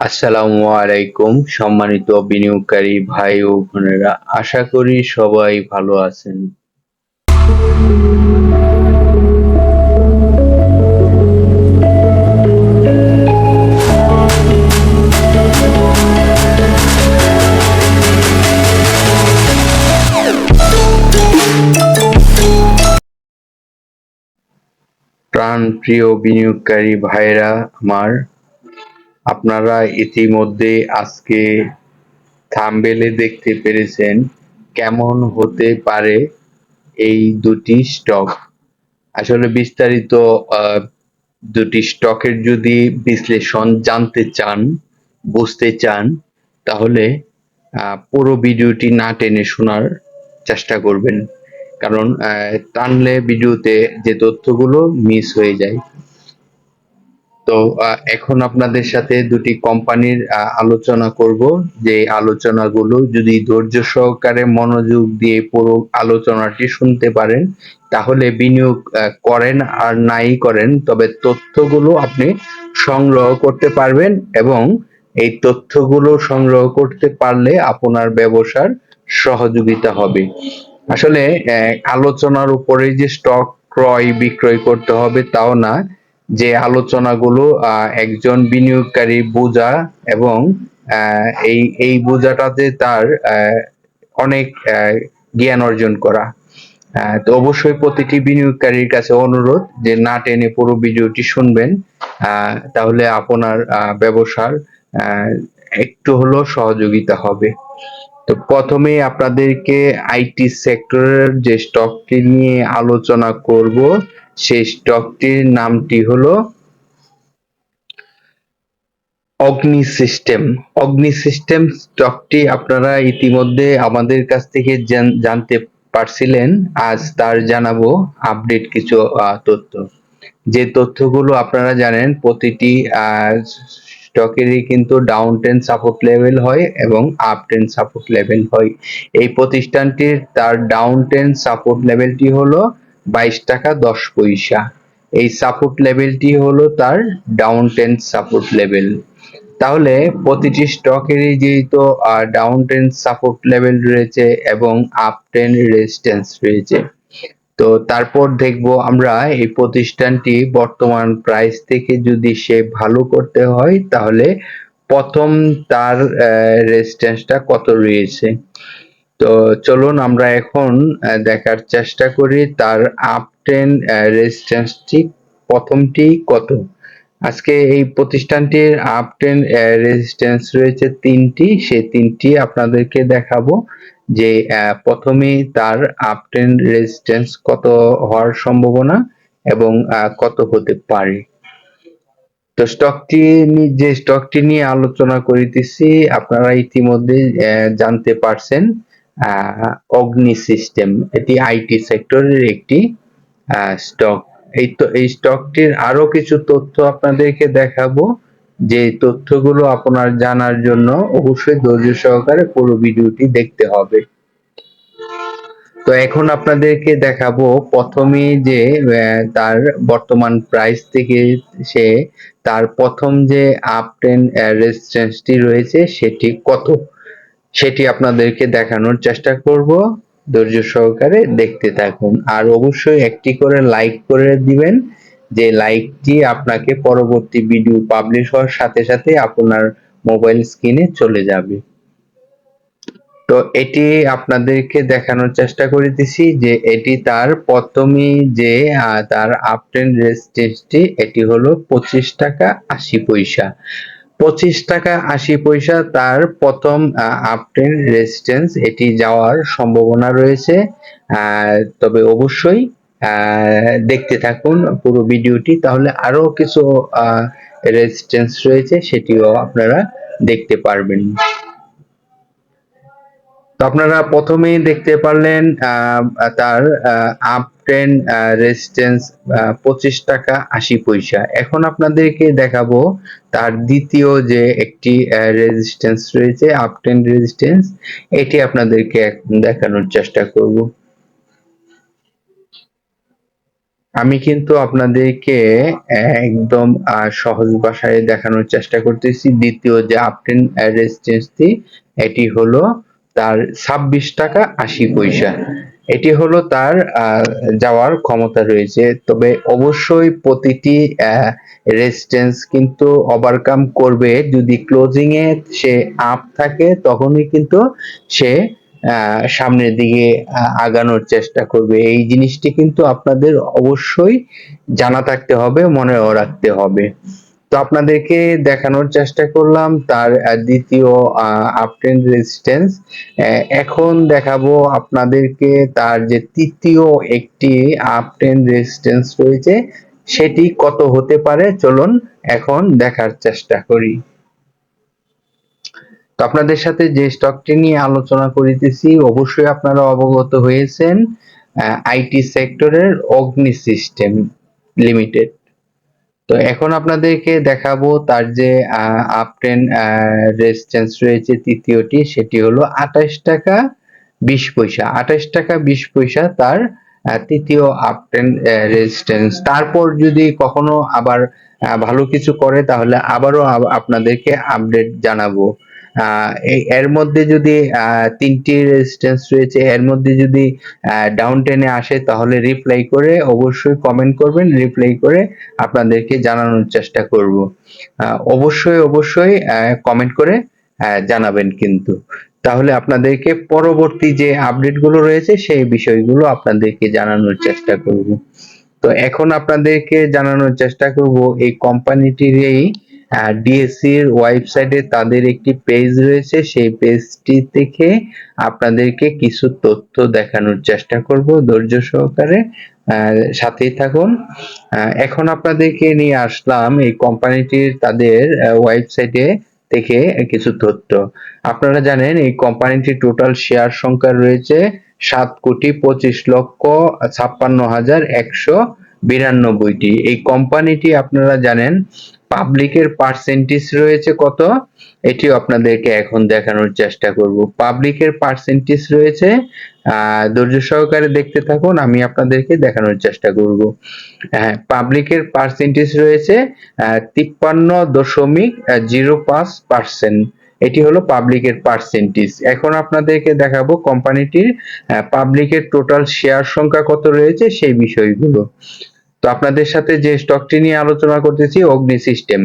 আসসালামু আলাইকুম সম্মানিত বিনিয়োগকারী ভাই ও বোনেরা, আশা করি সবাই ভালো আছেন। প্রাণপ্রিয় বিনিয়োগকারী ভাইরা আমার, আপনারা ইতিমধ্যে আজকে থাম্বনেইলে দেখতে পেরেছেন কেমন হতে পারে এই দুটি স্টক। আসলে বিস্তারিত দুটি স্টকের যদি বিশ্লেষণ জানতে চান, বুঝতে চান, তাহলে পুরো ভিডিওটি না টেনে শোনার চেষ্টা করবেন, কারণ টানলে ভিডিওতে যে তথ্যগুলো মিস হয়ে যায়। তো এখন আপনাদের সাথে দুটি কোম্পানির আলোচনা করব, যে আলোচনাগুলো যদি ধৈর্য সহকারে মনোযোগ দিয়ে পুরো আলোচনাটি শুনতে পারেন, তাহলে বিনিয়োগ করেন আর নাই করেন, তবে তথ্যগুলো আপনি সংগ্রহ করতে পারবেন, এবং এই তথ্যগুলো সংগ্রহ করতে পারলে আপনার ব্যবসার সহযোগিতা হবে। আসলে আলোচনার উপরে যে স্টক ক্রয় বিক্রয় করতে হবে তাও না, যে আলোচনাগুলো একজন বিনিয়োগকারী বোঝা, এবং এই বোঝাটাতে তার অনেক জ্ঞান অর্জন করা। তো অবশ্যই প্রতিটি বিনিয়োগকারীর কাছে অনুরোধ যে না টেনে পুরো ভিডিওটি শুনবেন, তাহলে আপনার ব্যবসার একটু হলেও সহযোগিতা হবে। তো প্রথমে আপনাদেরকে আইটি সেক্টরের যে স্টকটি নিয়ে আলোচনা করব, সেই স্টকটির নামটি হলো অগ্নি সিস্টেম। অগ্নি সিস্টেম স্টকটি আপনারা ইতিমধ্যে আমাদের কাছ থেকে জানতে পারছিলেন। আজ তার জানাবো আপডেট কিছু তথ্য। যে তথ্যগুলো আপনারা জানেন, প্রতিটি স্টকেরই কিন্তু ডাউন ট্রেন্ড সাপোর্ট লেভেল হয় এবং আপ ট্রেন্ড সাপোর্ট লেভেল হয়। এই প্রতিষ্ঠানটির তার ডাউন ট্রেন্ড সাপোর্ট লেভেলটি হলো 22 টাকা 10 পয়সা। এই সাপোর্ট লেভেলটি হলো তার ডাউন ট্রেন্ড সাপোর্ট লেভেল। তাহলে প্রতিটি স্টকেরই যেহেতু ডাউন ট্রেন্ড সাপোর্ট লেভেল রয়েছে এবং আপ ট্রেন্ড রেজিস্ট্যান্স রয়েছে, তো তারপর দেখব আমরা এই প্রতিষ্ঠানটি বর্তমান প্রাইস থেকে যদি সে ভালো করতে হয়, তাহলে প্রথম তার রেজিস্ট্যান্সটা কত রয়েছে। তো চলুন আমরা এখন দেখার চেষ্টা করি তার আপ ট্রেন্ড রেজিস্ট্যান্সটি প্রথমটি কত। আজকে এই প্রতিষ্ঠানটির আপ ট্রেন্ড রেজিস্ট্যান্স রয়েছে তিনটি, সেই তিনটি আপনাদেরকে দেখাবো, যে প্রথমেই তার আপ ট্রেন্ড রেজিস্ট্যান্স কত হওয়ার সম্ভাবনা এবং কত হতে পারে। তো যে স্টকটি নিয়ে আলোচনা করিতেছি, আপনারা ইতিমধ্যে জানতে পারছেন, অগ্নি সিস্টেম, এটি আইটি সেক্টরের একটি স্টক। এই স্টকটির আরো কিছু তথ্য আপনাদেরকে দেখাবো, যে তথ্যগুলো আপনার জানার জন্য অবশ্যই ধৈর্য সহকারে পুরো ভিডিওটি দেখতে হবে। তো এখন আপনাদেরকে দেখাবো প্রথমে যে তার বর্তমান প্রাইস থেকে সে তার প্রথম যে আপ ট্রেন্ড রেজিস্ট্যান্সটি রয়েছে সেটি কত, সেটি আপনাদেরকে দেখানোর চেষ্টা করব। ধৈর্য সহকারে দেখতে থাকুন, আর অবশ্যই একটি করে লাইক করে দিবেন, যে লাইকটি আপনাকে পরবর্তী ভিডিও পাবলিশ হওয়ার সাথে সাথে আপনার মোবাইল স্ক্রিনে চলে যাবে। তো এটি আপনাদেরকে দেখানোর চেষ্টা করিতেছি যে এটি তার প্রথমেই যে তার আপ ট্রেন্ড রেজিস্ট্যান্সটি, এটি হলো 25 টাকা 80 পয়সা। 25 টাকা 80 পয়সা তার প্রথম আপ ট্রেন্ড রেজিস্ট্যান্স, এটি যাওয়ার সম্ভাবনা রয়েছে। তবে অবশ্যই দেখতে থাকুন পুরো ভিডিওটি, তাহলে আরো কিছু রেজিস্ট্যান্স রয়েছে সেটিও আপনারা দেখতে পারবেন। তো আপনারা প্রথমেই দেখতে পারলেন তার আপ ট্রেন্ড রেজিস্ট্যান্স 25 টাকা 80 পয়সা। এখন আপনাদেরকে দেখাবো তার দ্বিতীয় যে একটি রেজিস্ট্যান্স রয়েছে, আপ ট্রেন্ড রেজিস্ট্যান্স, এটি আপনাদেরকে এখন দেখানোর চেষ্টা করব। আমি কিন্তু আপনাদেরকে একদম সহজ ভাষায় দেখানোর চেষ্টা করতেছি। দ্বিতীয় যে আপট্রেন্ড রেজিস্ট্যান্সটি, এটি হলো তার 26 টাকা 80 পয়সা। এটি হলো তার যাওয়ার ক্ষমতা রয়েছে। তবে অবশ্যই প্রতিটি রেজিস্ট্যান্স কিন্তু ওভারকাম করবে। যদি ক্লোজিং এ সে আপ থাকে তখনই কিন্তু সে সামনের দিকে আগানোর চেষ্টা করবে। এই জিনিসটি কিন্তু আপনাদের অবশ্যই জানা থাকতে হবে, মনেও রাখতে হবে। তো আপনাদেরকে দেখানোর চেষ্টা করলাম তার দ্বিতীয় আপট্রেন্ড রেজিস্ট্যান্স। এখন দেখাবো আপনাদেরকে তার যে তৃতীয় একটি আপট্রেন্ড রেজিস্ট্যান্স রয়েছে সেটি কত হতে পারে। চলুন এখন দেখার চেষ্টা করি। তো আপনাদের সাথে যে স্টকটি নিয়ে আলোচনা করিতেছি অবশ্যই আপনারা অবগত হয়েছেন, আইটি সেক্টরের অগ্নি সিস্টেম লিমিটেড। তো এখন আপনাদেরকে দেখাবো তার যে আপট্রেন্ড রেজিস্ট্যান্স রয়েছে তৃতীয়টি, সেটি হলো 28 টাকা 20 পয়সা। 28 টাকা 20 পয়সা তার তৃতীয় আপট্রেন্ড রেজিস্ট্যান্স। তারপর যদি কখনো আবার ভালো কিছু করে তাহলে আবারও আপনাদেরকে আপডেট জানাবো। এর মধ্যে যদি তিনটি রেজিস্ট্যান্স রয়েছে, এর মধ্যে যদি ডাউন টেনে আসে তাহলে রিপ্লাই করে অবশ্যই কমেন্ট করবেন, রিপ্লাই করে আপনাদেরকে জানানোর চেষ্টা করব। অবশ্যই কমেন্ট করে জানাবেন কিন্তু, তাহলে আপনাদেরকে পরবর্তী যে আপডেট গুলো রয়েছে সেই বিষয়গুলো আপনাদেরকে জানানোর চেষ্টা করব। তো এখন আপনাদেরকে জানানোর চেষ্টা করব এই কোম্পানিটির এই ডিএসসির ওয়েবসাইটে তাদের একটি পেজ রয়েছে, সেই পেজটি থেকে আপনাদেরকে কিছু তথ্য দেখানোর চেষ্টা করব। ধৈর্য সহকারে সাথেই থাকুন। এখন আপনাদেরকে নিয়ে আসলাম এই কোম্পানিটির তাদের ওয়েবসাইটে থেকে কিছু তথ্য। আপনারা জানেন এই কোম্পানিটির টোটাল শেয়ার সংখ্যা রয়েছে 7,25,56,192টি। এই কোম্পানিটি আপনারা জানেন পাবলিকের পার্সেন্টেজ রয়েছে কত, এটিও আপনাদেরকে এখন দেখানোর চেষ্টা করব। পাবলিকের পার্সেন্টেজ রয়েছে, ধৈর্য সহকারে দেখতে থাকুন, আমি আপনাদেরকে দেখানোর চেষ্টা করব। পাবলিকের পার্সেন্টেজ রয়েছে 53.05%। এটি হলো পাবলিকের পার্সেন্টেজ। এখন আপনাদেরকে দেখাবো কোম্পানিটির পাবলিকের টোটাল শেয়ার সংখ্যা কত রয়েছে সেই বিষয়গুলো। তো আপনাদের সাথে যে স্টকটি নিয়ে আলোচনা করতেছি অগ্নি সিস্টেম।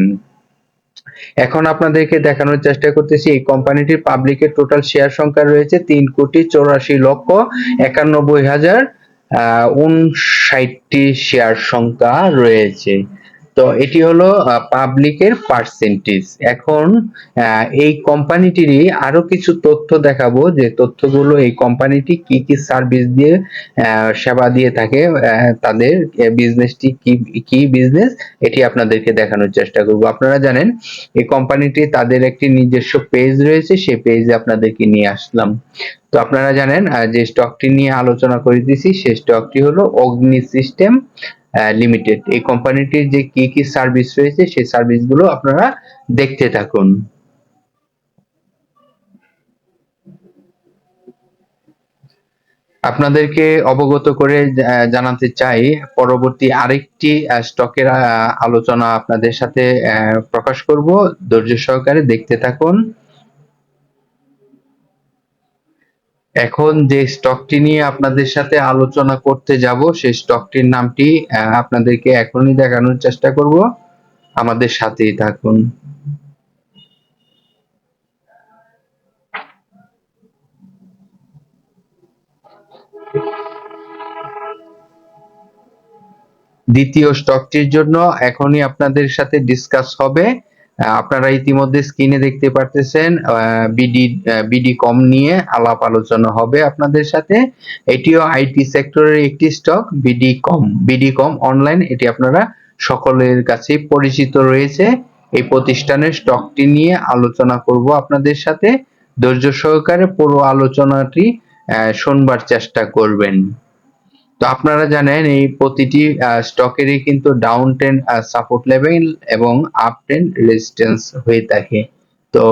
এখন আপনাদেরকে দেখানোর চেষ্টা করতেছি এই কোম্পানিটির পাবলিকের টোটাল শেয়ার সংখ্যা রয়েছে 3,84,91,59টি শেয়ার সংখ্যা রয়েছে। তো এটি হলো পাবলিকের পার্সেন্টেজ। এখন এই কোম্পানিটিরই আরো কিছু তথ্য দেখাবো, যে তথ্যগুলো এই কোম্পানিটি কি কি সার্ভিস দিয়ে সেবা দিয়ে থাকে, তাদের বিজনেসটি কি বিজনেস, এটি আপনাদেরকে দেখানোর চেষ্টা করব। আপনারা জানেন এই কোম্পানিটি তাদের একটি নিজস্ব পেজ রয়েছে, সেই পেজে আপনাদেরকে নিয়ে আসলাম। তো আপনারা জানেন যে স্টকটি নিয়ে আলোচনা করিতেছি সেই স্টকটি হলো অগ্নি সিস্টেম লিমিটেড। এই কোম্পানিটির যে কি কি সার্ভিস রয়েছে সেই সার্ভিসগুলো আপনারা দেখতে থাকুন। আপনাদেরকে অবগত করে জানাতে চাই পরবর্তী আরেকটি স্টকের আলোচনা আপনাদের সাথে প্রকাশ করব, ধৈর্য সহকারে দেখতে থাকুন। এখন যে স্টকটি নিয়ে আপনাদের সাথে আলোচনা করতে যাব সেই স্টকটির নামটি আপনাদেরকে এখনই দেখানোর চেষ্টা করব, আমাদের সাথেই থাকুন। দ্বিতীয় স্টকটির জন্য এখনই আপনাদের সাথে ডিসকাস হবে। আপনারা ইতিমধ্যে স্ক্রিনে দেখতে পারতেছেন বিডি-কম নিয়ে আলাপ আলোচনা হবে আপনাদের সাথে। এটিও আইটি সেক্টরের একটি স্টক, বিডি-কম অনলাইন, এটি আপনারা সকলের কাছেই পরিচিত রয়েছে। এই প্রতিষ্ঠানের স্টকটি নিয়ে আলোচনা করব আপনাদের সাথে, ধৈর্য সহকারে পুরো আলোচনাটি শুনবার চেষ্টা করবেন। তো আপনারা জানেন এই প্রতিটি স্টকেরই কিন্তু ডাউন ট্রেন্ড সাপোর্ট লেভেল এবং আপ ট্রেন্ড রেজিস্ট্যান্স হয়ে থাকে। তো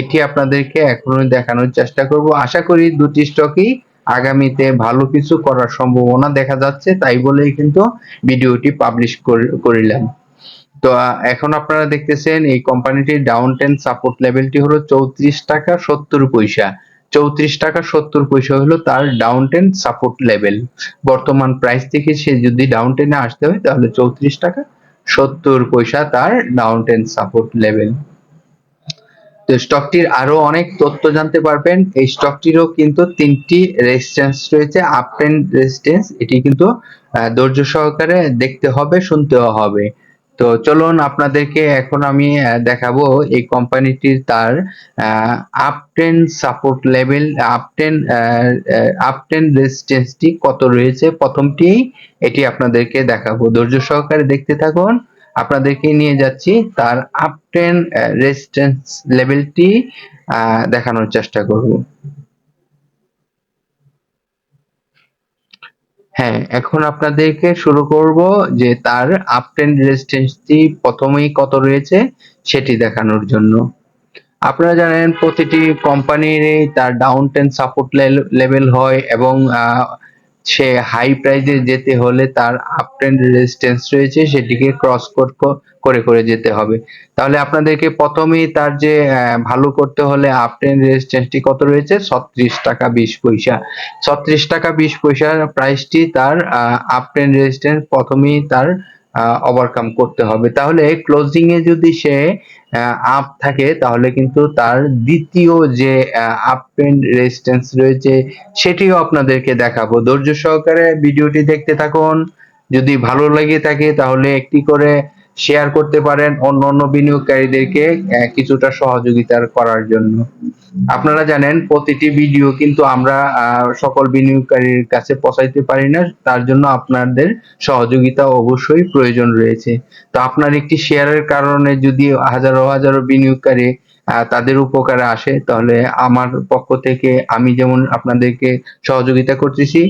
এটি আপনাদেরকে এখনই দেখানোর চেষ্টা করব। আশা করি দুটি স্টকই আগামীতে ভালো কিছু করার সম্ভাবনা দেখা যাচ্ছে, তাই বলেই কিন্তু ভিডিওটি পাবলিশ করিলাম। তো এখন আপনারা দেখতেছেন এই কোম্পানিটির ডাউন ট্রেন্ড সাপোর্ট লেভেলটি হলো 34 টাকা 70 পয়সা। 34 টাকা 70 পয়সা হলো তার ডাউন ট্রেন্ড সাপোর্ট লেভেল। বর্তমান প্রাইস থেকে সে যদি ডাউন ট্রেন্ডে আসতে হয় তাহলে 34 টাকা 70 পয়সা তার ডাউন ট্রেন্ড সাপোর্ট লেভেল। তো স্টকটির আরো অনেক তথ্য জানতে পারবেন। এই স্টকটিরও কিন্তু 3টি রেজিস্ট্যান্স রয়েছে, আপ ট্রেন্ড রেজিস্ট্যান্স। এটি কিন্তু ধৈর্য সহকারে দেখতে হবে, শুনতেও হবে। তো চলুন আপনাদেরকে এখন আমি দেখাবো এই কোম্পানিটির তার up trend support level, up trend রেজিস্ট্যান্সটি কত রয়েছে। প্রথমটি এটি আপনাদেরকে দেখাবো, ধৈর্য সহকারে দেখতে থাকুন। আপনাদেরকে নিয়ে যাচ্ছি তার আপ ট্রেন্ড রেজিস্ট্যান্স লেভেলটি দেখানোর চেষ্টা করব। হ্যাঁ, এখন আপনাদেরকে শুরু করব যে তার আপ ট্রেন্ড রেজিস্ট্যান্সটি প্রথমেই কত রয়েছে সেটি দেখানোর জন্য। আপনারা জানেন প্রতিটি কোম্পানিরই তার ডাউন ট্রেন্ড সাপোর্ট লেভেল হয় এবং সে হাই প্রাইজে যেতে হলে তার আপ ট্রেন্ড রেজিস্ট্যান্স রয়েছে, সেটিকে ক্রস করে করে যেতে হবে। তাহলে আপনাদেরকে প্রথমেই তার যে ভালো করতে হলে আপ ট্রেন্ড রেজিস্ট্যান্সটি কত রয়েছে 36 টাকা 20 পয়সা। 36 টাকা 20 পয়সার প্রাইসটি তার আপ ট্রেন্ড রেজিস্ট্যান্স প্রথমেই তার ওভারকাম করতে হবে। তাহলে ক্লোজিং এ যদি সে আপ থাকে তাহলে কিন্তু তার দ্বিতীয় যে আপ ট্রেন্ড রেজিস্ট্যান্স রয়েছে সেটিও আপনাদেরকে দেখাবো। ধৈর্য সহকারে ভিডিওটি দেখতে থাকুন। যদি ভালো লেগে থাকে তাহলে একটি করে শেয়ার করতে পারেন অন্য অন্য বিনিয়োগকারীদেরকে কিছুটা সহযোগিতা করার জন্য। আপনারা জানেন প্রতিটি ভিডিও কিন্তু আমরা সকল বিনিয়োগকারীর কাছে পৌঁছাইতে পারি না, তার জন্য আপনাদের সহযোগিতা অবশ্যই প্রয়োজন রয়েছে। তো আপনার একটি শেয়ারের কারণে যদি হাজারো হাজারো বিনিয়োগকারী তাদের উপকারে আসে, তাহলে আমার পক্ষ থেকে আমি যেমন আপনাদেরকে সহযোগিতা করতেছি,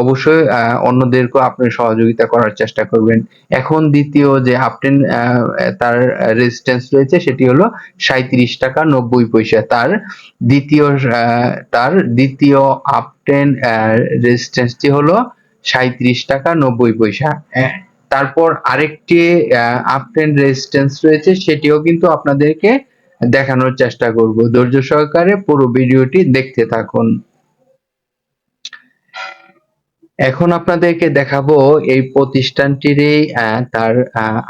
অবশ্যই অন্যদেরকেও আপনি সহযোগিতা করার চেষ্টা করবেন। এখন দ্বিতীয় যে আপট্রেন্ড তার রেজিস্ট্যান্স রয়েছে সেটি হলো 37 টাকা 90 পয়সা। তার দ্বিতীয় আপট্রেন্ড রেজিস্ট্যান্সটি হলো 37 টাকা 90 পয়সা। তারপর আরেকটি আপট্রেন্ড রেজিস্ট্যান্স রয়েছে, সেটিও কিন্তু আপনাদেরকে দেখানোর চেষ্টা করব। ধৈর্য সহকারে পুরো ভিডিওটি দেখতে থাকুন। এখন আপনাদেরকে দেখাবো এই প্রতিষ্ঠানটিরই তার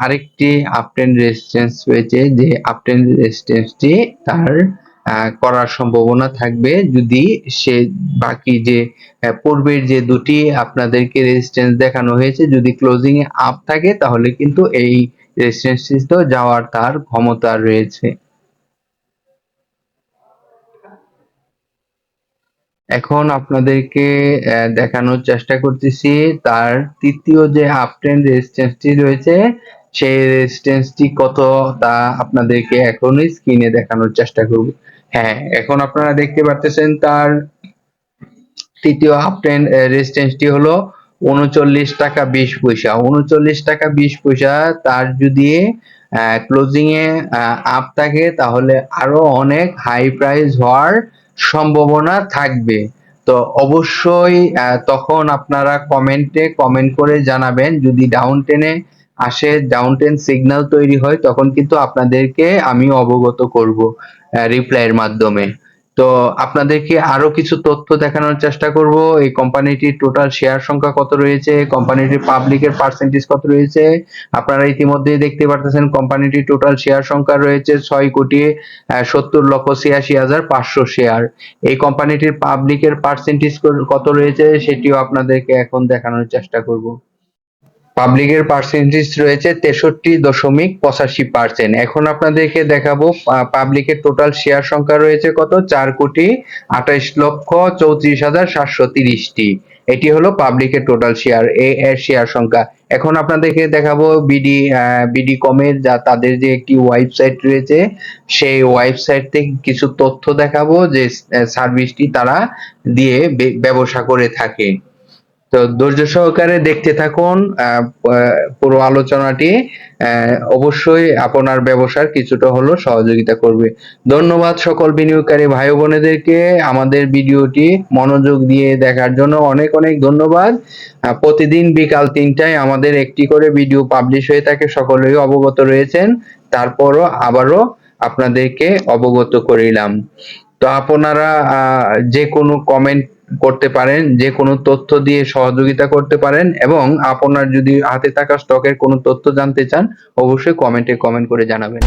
আরেকটি আপট্রেন্ড রেজিস্ট্যান্স রয়েছে, যে আপট্রেন্ড রেজিস্ট্যান্সটি তার করার সম্ভাবনা থাকবে যদি সে বাকি যে পূর্বের যে দুটি আপনাদেরকে রেজিস্ট্যান্স দেখানো হয়েছে যদি ক্লোজিং এ আপ থাকে তাহলে কিন্তু এই রেজিস্ট্যান্সটিতে যাওয়ার তার ক্ষমতা রয়েছে। এখন আপনাদেরকে দেখানোর চেষ্টা করতেছি তার তৃতীয় যে আপট্রেন্ড রেজিস্ট্যান্সটি রয়েছে সেই রেজিস্ট্যান্সটি কত তা আপনাদেরকে এখনই স্ক্রিনে দেখানোর চেষ্টা করব। হ্যাঁ, এখন আপনারা দেখতে পাচ্ছেন তার তৃতীয় আপট্রেন্ড রেজিস্ট্যান্সটি হলো 39 টাকা 20 পয়সা। 39 টাকা 20 পয়সা তার যদি ক্লোজিং এ আপ থাকে তাহলে আরো অনেক হাই প্রাইস হওয়ার সম্ভাবনা থাকবে। তো অবশ্যই তখন আপনারা কমেন্ট করে জানাবেন। যদি ডাউন টেনে আসে, ডাউন টেন সিগন্যাল তৈরি হয়, তখন কিন্তু আপনাদেরকে আমি অবগত করব রিপ্লাইয়ের মাধ্যমে। তো আপনাদেরকে আরো কিছু তথ্য দেখানোর চেষ্টা করব। এই কোম্পানিটির টোটাল শেয়ার সংখ্যা কত রয়েছে, কোম্পানিটির পাবলিকের পার্সেন্টেজ কত রয়েছে। আপনারা ইতিমধ্যেই দেখতে পারতেছেন কোম্পানিটির টোটাল শেয়ার সংখ্যা রয়েছে 6,70,86,500 শেয়ার। এই কোম্পানিটির পাবলিকের পার্সেন্টেজ কত রয়েছে সেটিও আপনাদেরকে এখন দেখানোর চেষ্টা করব। পাবলিকের পার্সেন্টেজ রয়েছে 63.85%। এখন আপনাদেরকে দেখাবো পাবলিকের টোটাল শেয়ার সংখ্যা রয়েছে কত, 4,28,34,730টি। এটি হলো পাবলিকের টোটাল শেয়ার, এর শেয়ার সংখ্যা। এখন আপনাদেরকে দেখাবো বিডি কমের যা তাদের যে একটি ওয়েবসাইট রয়েছে সেই ওয়েবসাইট থেকে কিছু তথ্য দেখাবো যে সার্ভিসটি তারা দিয়ে ব্যবসা করে থাকে। তো ধৈর্য সহকারে দেখতে থাকুন পুরো আলোচনাটি। অবশ্যই আপনার ব্যবসার কিছুটা হলেও সহযোগিতা করবে। ধন্যবাদ সকল বিনিয়োগকারী ভাই ও বোনেদেরকে আমাদের ভিডিওটি মনোযোগ দিয়ে দেখার জন্য অনেক অনেক ধন্যবাদ। প্রতিদিন বিকাল ৩টায় আমাদের একটি করে ভিডিও পাবলিশ হয়ে থাকে, সকলেই অবগত রয়েছেন। তারপরও আবারও আপনাদেরকে অবগত করিলাম। তো আপনারা যে কোনো কমেন্ট করতে পারেন, যে কোনো তথ্য দিয়ে সহযোগিতা করতে পারেন, এবং আপনার যদি হাতে থাকা স্টকের কোনো তথ্য জানতে চান অবশ্যই কমেন্টে কমেন্ট করে জানাবেন।